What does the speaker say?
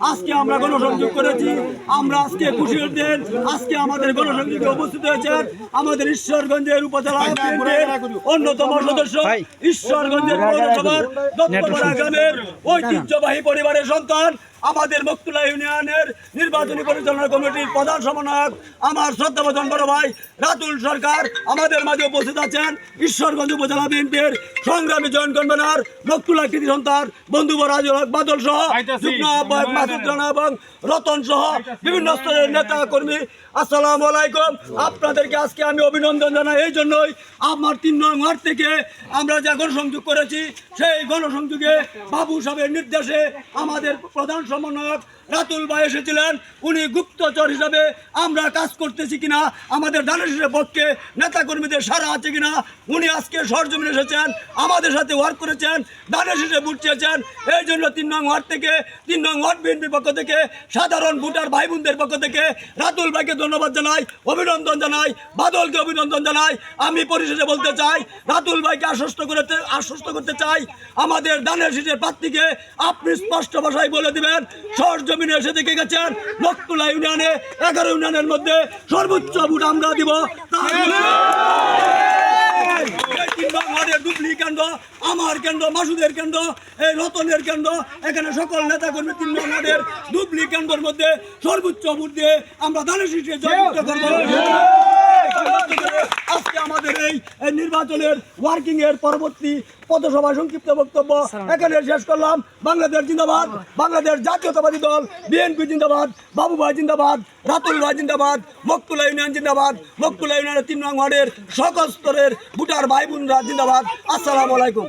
আজকে আমরা গণসংযোগ করেছি। আমরা আজকে খুশির দিন। আজকে আমাদের গণসংযোগে উপস্থিত হয়েছেন আমাদের ঈশ্বরগঞ্জের উপজেলা বিএনপির অন্যতম সদস্য, ঈশ্বরগঞ্জের পৌরসভার দত্তপাড়া গ্রামের ঐতিহ্যবাহী পরিবারের সন্তান, আমাদের মকতুলা ইউনিয়নের নির্বাচনী পরিচালনা কমিটির প্রধান সমন্বয়ক আমার শ্রদ্ধাভাজন বড় ভাই রাতুল সরকার আমাদের মাঝে উপস্থিত আছেন। ঈশ্বরগঞ্জ উপজেলা বিএনপির সংগ্রামী জয়েন্ট কনভেনর মকতুলা কৃতি সন্তান বন্ধু বাদল সহ যুগ্ম আহ্বায়ক মাসুদ রানা এবং রতন সহ বিভিন্ন স্তরের নেতা কর্মী, আসসালামু আলাইকুম। আপনাদেরকে আজকে আমি অভিনন্দন জানাই এই জন্যই, আমার 3 নং ওয়ার্ড থেকে আমরা যে গণসংযোগ করেছি সেই গণসংযোগে বাবু সাহেবের নির্দেশে আমাদের প্রধান সমন্বয়ক রাতুল ভাই এসেছিলেন। উনি গুপ্তচর হিসাবে আমরা কাজ করতেছি কিনা, আমাদের দানেশের পক্ষে নেতাকর্মীদের সারা আছে কিনা, উনি আজকে সরজমিনে এসেছেন, আমাদের সাথে ওয়ার্ক করেছেন, দানেশে ভোট চেয়েছেন। এই জন্য 3 নং ওয়ার্ড থেকে 3 নং ওয়ার্ড বিএনপির পক্ষ থেকে সাধারণ ভোটার ভাই বোনদের পক্ষ থেকে রাতুল ভাইকে ধন্যবাদ জানাই, অভিনন্দন জানাই, বাদলকে অভিনন্দন জানাই। আমি পরিশেষে বলতে চাই, রাতুল ভাইকে আশ্বস্ত করতে চাই, আমাদের দানেশের প্রার্থীকে আপনি স্পষ্ট ভাষায় বলে দিবেন। সরজমিনে এসে দেখে গেছেন মকতুলা ইউনিয়নে 11 ইউনিয়নের মধ্যে সর্বোচ্চ ভোট আমরা দিব। কেন্দ্র, আমার কেন্দ্র, মাসুদের কেন্দ্র, এই রতনের কেন্দ্র, এখানে সকল নেতা কর্মী 3 নং ওয়ার্ডের ডুবলি কেন্দ্রের মধ্যে সর্বোচ্চ ভোট দিয়ে আমরা দানেশকে জয়যুক্ত করব। আজকে আমাদের এই নির্বাচনের ওয়ার্কিং এর পরবর্তী পথসভা সংক্ষিপ্ত বক্তব্য এখানে শেষ করলাম। বাংলাদেশ জিন্দাবাদ, বাংলাদেশ জাতীয়তাবাদী দল বিএনপি জিন্দাবাদ, বাবু ভাই জিন্দাবাদ, রাতুল ভাই জিন্দাবাদ, মকতুলা ইউনিয়ন জিন্দাবাদ, মকতুলা ইউনিয়নের 3 নং ওয়ার্ডের সকল স্তরের ভোটার ভাই বোনরা জিন্দাবাদ। আসসালামু আলাইকুম।